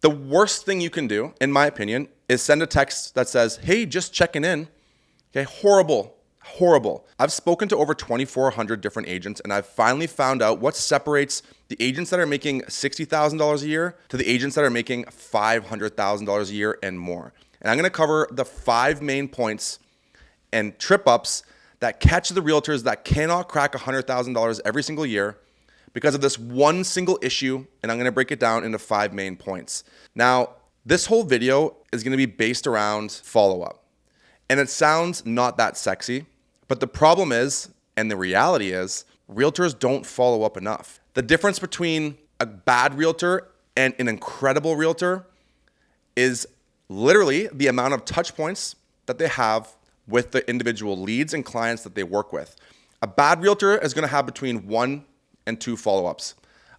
The worst thing you can do, in my opinion, is send a text that says, hey, just checking in. Okay, horrible. I've spoken to over 2,400 different agents, and I've finally found out what separates the agents that are making $60,000 a year to the agents that are making $500,000 a year and more. And I'm going to cover the 5 main points and trip ups that catch the realtors that cannot crack $100,000 every single year because of this one single issue, and I'm going to break it down into 5 main points. Now, this whole video is going to be based around follow-up, and it sounds not that sexy, but the problem is, and the reality is, realtors don't follow up enough. The difference between a bad realtor and an incredible realtor is literally the amount of touch points that they have with the individual leads and clients that they work with. A bad realtor is going to have between 1 and 2 follow-ups.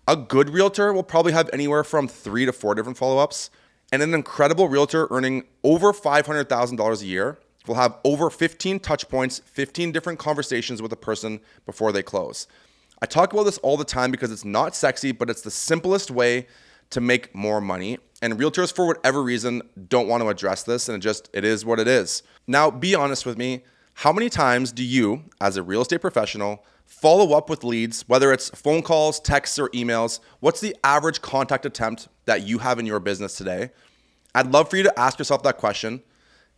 A good realtor will probably have anywhere from 3 to 4 different follow-ups. And an incredible realtor earning over $500,000 a year will have over 15 touch points, 15 different conversations with a person before they close. I talk about this all the time because it's not sexy, but it's the simplest way to make more money. And realtors, for whatever reason, don't want to address this, and it is what it is. Now, be honest with me. How many times do you, as a real estate professional, follow up with leads, whether it's phone calls, texts, or emails? What's the average contact attempt that you have in your business today? I'd love for you to ask yourself that question.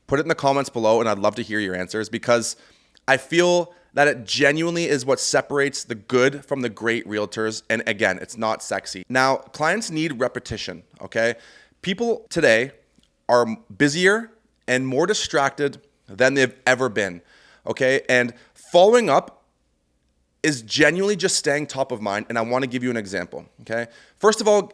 Put it in the comments below, and I'd love to hear your answers because I feel that it genuinely is what separates the good from the great realtors. And again, it's not sexy. Now, clients need repetition, okay? People today are busier and more distracted than they've ever been, okay? And following up is genuinely just staying top of mind, and I want to give you an example, okay? First of all,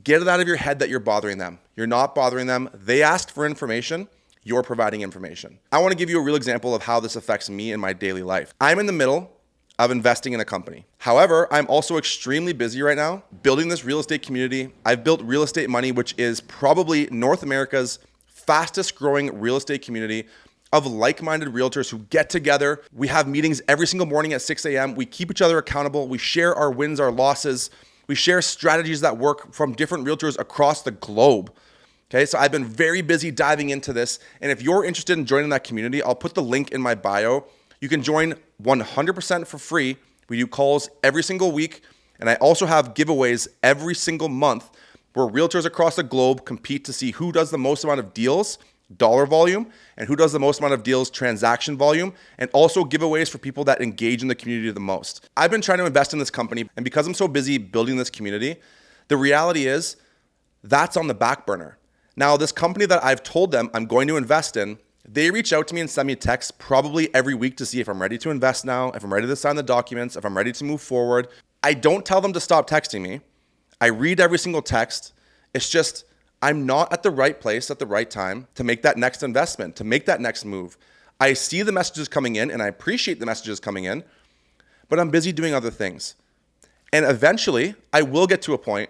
get it out of your head that you're bothering them. You're not bothering them. They asked for information. You're providing information. I want to give you a real example of how this affects me in my daily life. I'm in the middle of investing in a company. However, I'm also extremely busy right now building this real estate community. I've built Real Estate Money, which is probably North America's fastest growing real estate community of like-minded realtors who get together. We have meetings every single morning at 6 a.m. We keep each other accountable. We share our wins, our losses. We share strategies that work from different realtors across the globe. Okay, so I've been very busy diving into this. And if you're interested in joining that community, I'll put the link in my bio. You can join 100% for free. We do calls every single week. And I also have giveaways every single month where realtors across the globe compete to see who does the most amount of deals, dollar volume, and who does the most amount of deals, transaction volume, and also giveaways for people that engage in the community the most. I've been trying to invest in this company, and because I'm so busy building this community, the reality is that's on the back burner. Now, this company that I've told them I'm going to invest in, they reach out to me and send me texts probably every week to see if I'm ready to invest now, if I'm ready to sign the documents, if I'm ready to move forward. I don't tell them to stop texting me. I read every single text. It's just I'm not at the right place at the right time to make that next investment, to make that next move. I see the messages coming in and I appreciate the messages coming in, but I'm busy doing other things. And eventually, I will get to a point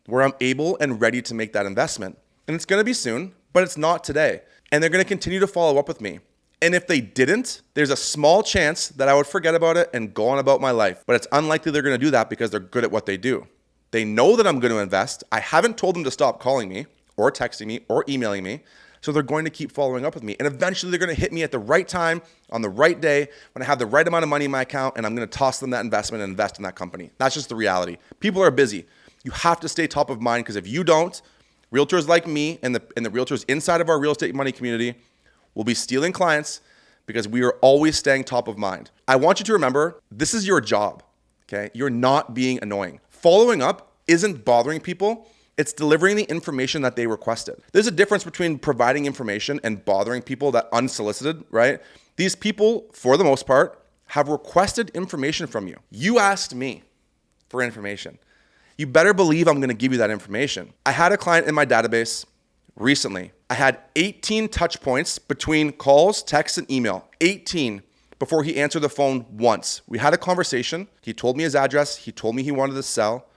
where I'm able and ready to make that investment. And it's going to be soon, but it's not today. And they're going to continue to follow up with me. And if they didn't, there's a small chance that I would forget about it and go on about my life. But it's unlikely they're going to do that because they're good at what they do. They know that I'm going to invest. I haven't told them to stop calling me or texting me or emailing me. So they're going to keep following up with me. And eventually they're going to hit me at the right time, on the right day, when I have the right amount of money in my account, and I'm going to toss them that investment and invest in that company. That's just the reality. People are busy. You have to stay top of mind because if you don't, realtors like me and the realtors inside of our Real Estate Money community will be stealing clients because we are always staying top of mind. I want you to remember, this is your job, okay? You're not being annoying. Following up isn't bothering people. It's delivering the information that they requested. There's a difference between providing information and bothering people that unsolicited, right? These people, for the most part, have requested information from you. You asked me for information. You better believe I'm going to give you that information. I had a client in my database recently. I had 18 touch points between calls, texts, and email. 18 before he answered the phone once. We had a conversation. He told me his address. He told me he wanted to sell.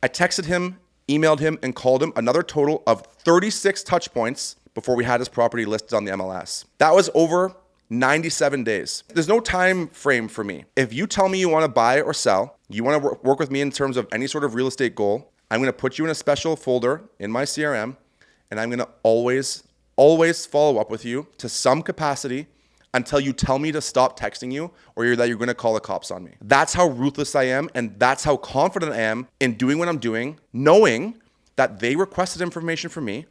I texted him, emailed him, and called him, another total of 36 touch points before we had his property listed on the MLS. That was over 97 days. There's no time frame for me. If you tell me you want to buy or sell, you want to work with me in terms of any sort of real estate goal, I'm going to put you in a special folder in my CRM, and I'm going to always follow up with you to some capacity until you tell me to stop texting you or that you're going to call the cops on me. That's how ruthless I am, and that's how confident I am in doing what I'm doing, knowing that they requested information from me.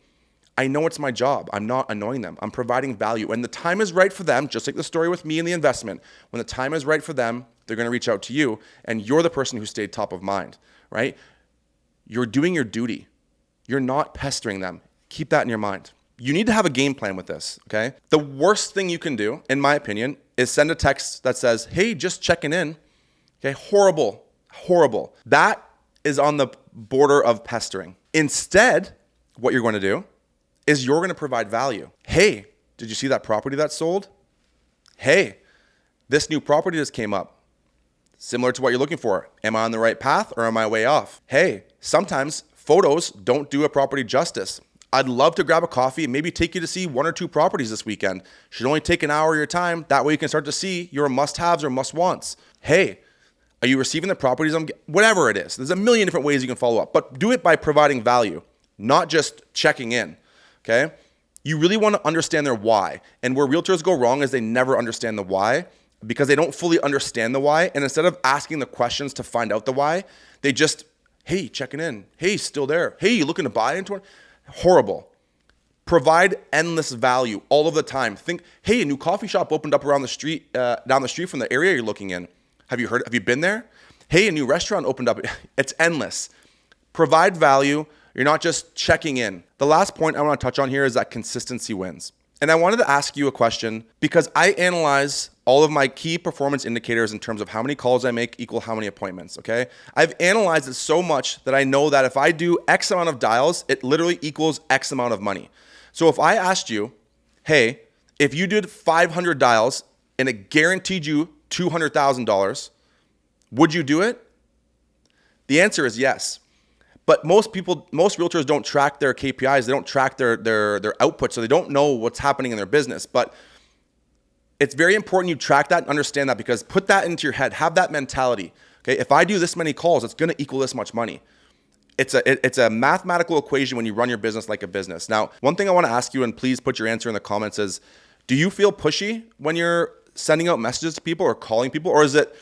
I know it's my job. I'm not annoying them. I'm providing value. When the time is right for them, just like the story with me and the investment, when the time is right for them, they're going to reach out to you, and you're the person who stayed top of mind, right? You're doing your duty. You're not pestering them. Keep that in your mind. You need to have a game plan with this, okay? The worst thing you can do, in my opinion, is send a text that says, hey, just checking in. Okay, horrible. That is on the border of pestering. Instead, what you're going to do is you're going to provide value. Hey, did you see that property that sold? Hey, this new property just came up. Similar to what you're looking for. Am I on the right path or am I way off? Hey, sometimes photos don't do a property justice. I'd love to grab a coffee and maybe take you to see 1 or 2 properties this weekend. Should only take an hour of your time. That way you can start to see your must-haves or must-wants. Hey, are you receiving the properties? Whatever it is. There's a million different ways you can follow up, but do it by providing value, not just checking in, okay? You really want to understand their why. And where realtors go wrong is they never understand the why because they don't fully understand the why. And instead of asking the questions to find out the why, they just, hey, checking in. Hey, still there. Hey, you looking to buy into it? Horrible. Provide endless value all of the time. Think, hey, a new coffee shop opened up around the street, down the street from the area you're looking in. Have you been there? Hey, a new restaurant opened up. It's endless. Provide value. You're not just checking in. The last point I want to touch on here is that consistency wins. And I wanted to ask you a question because I analyze all of my key performance indicators in terms of how many calls I make equal how many appointments, okay? I've analyzed it so much that I know that if I do X amount of dials, it literally equals X amount of money. So if I asked you, hey, if you did 500 dials and it guaranteed you $200,000, would you do it? The answer is yes. But most realtors don't track their KPIs. They don't track their output, so they don't know what's happening in their business. But it's very important you track that and understand that, because put that into your head. Have that mentality. Okay, if I do this many calls, it's going to equal this much money. It's a mathematical equation when you run your business like a business. Now, one thing I want to ask you, and please put your answer in the comments, is do you feel pushy when you're sending out messages to people or calling people? Or is it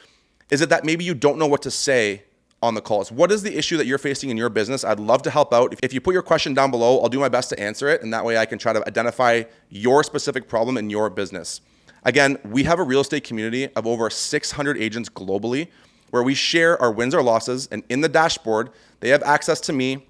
that maybe you don't know what to say on the calls? What is the issue that you're facing in your business? I'd love to help out. If you put your question down below, I'll do my best to answer it. And that way I can try to identify your specific problem in your business. Again, we have a real estate community of over 600 agents globally where we share our wins or losses. And in the dashboard, they have access to me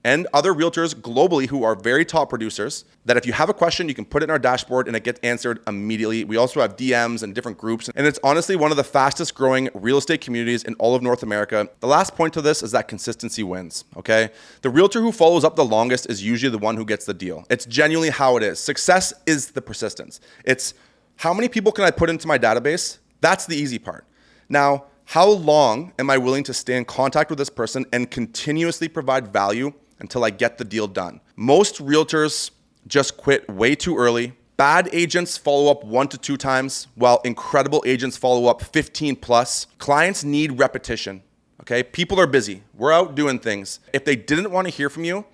and other realtors globally who are very top producers, that if you have a question, you can put it in our dashboard and it gets answered immediately. We also have DMs and different groups, and it's honestly one of the fastest growing real estate communities in all of North America. The last point to this is that consistency wins, okay? The realtor who follows up the longest is usually the one who gets the deal. It's genuinely how it is. Success is the persistence. It's how many people can I put into my database? That's the easy part. Now, how long am I willing to stay in contact with this person and continuously provide value until I get the deal done? Most realtors just quit way too early. Bad agents follow up 1 to 2 times, while incredible agents follow up 15 plus. Clients need repetition, okay? People are busy. We're out doing things. If they didn't want to hear from you,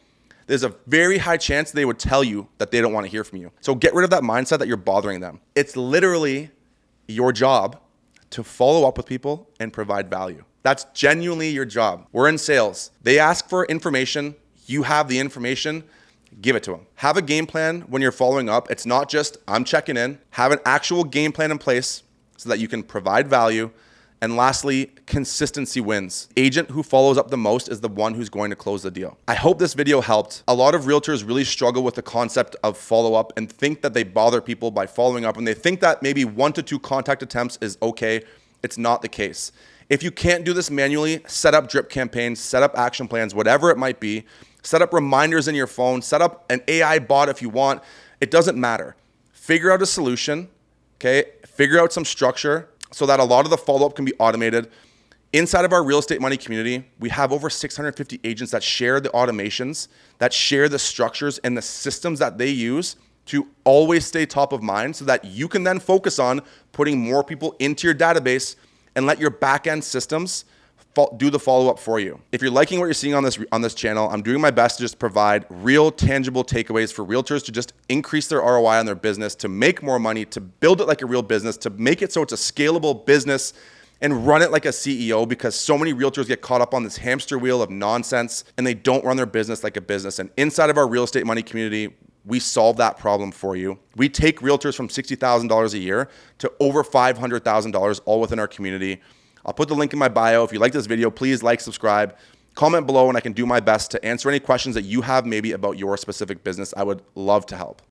there's a very high chance they would tell you that they don't want to hear from you. So get rid of that mindset that you're bothering them. It's literally your job to follow up with people and provide value. That's genuinely your job. We're in sales. They ask for information. You have the information, give it to them. Have a game plan when you're following up. It's not just, I'm checking in. Have an actual game plan in place so that you can provide value. And lastly, consistency wins. Agent who follows up the most is the one who's going to close the deal. I hope this video helped. A lot of realtors really struggle with the concept of follow-up and think that they bother people by following up, and they think that maybe 1 to 2 contact attempts is okay. It's not the case. If you can't do this manually, set up drip campaigns, set up action plans, whatever it might be. Set up reminders in your phone. Set up an AI bot if you want. It doesn't matter. Figure out a solution, okay? Figure out some structure so that a lot of the follow-up can be automated. Inside of our Real Estate Money community, we have over 650 agents that share the automations, that share the structures and the systems that they use to always stay top of mind so that you can then focus on putting more people into your database and let your back-end systems do the follow-up for you. If you're liking what you're seeing on this channel, I'm doing my best to just provide real tangible takeaways for realtors to just increase their ROI on their business, to make more money, to build it like a real business, to make it so it's a scalable business and run it like a CEO, because so many realtors get caught up on this hamster wheel of nonsense and they don't run their business like a business. And inside of our Real Estate Money community, we solve that problem for you. We take realtors from $60,000 a year to over $500,000 all within our community. I'll put the link in my bio. If you like this video, please like, subscribe, comment below, and I can do my best to answer any questions that you have maybe about your specific business. I would love to help.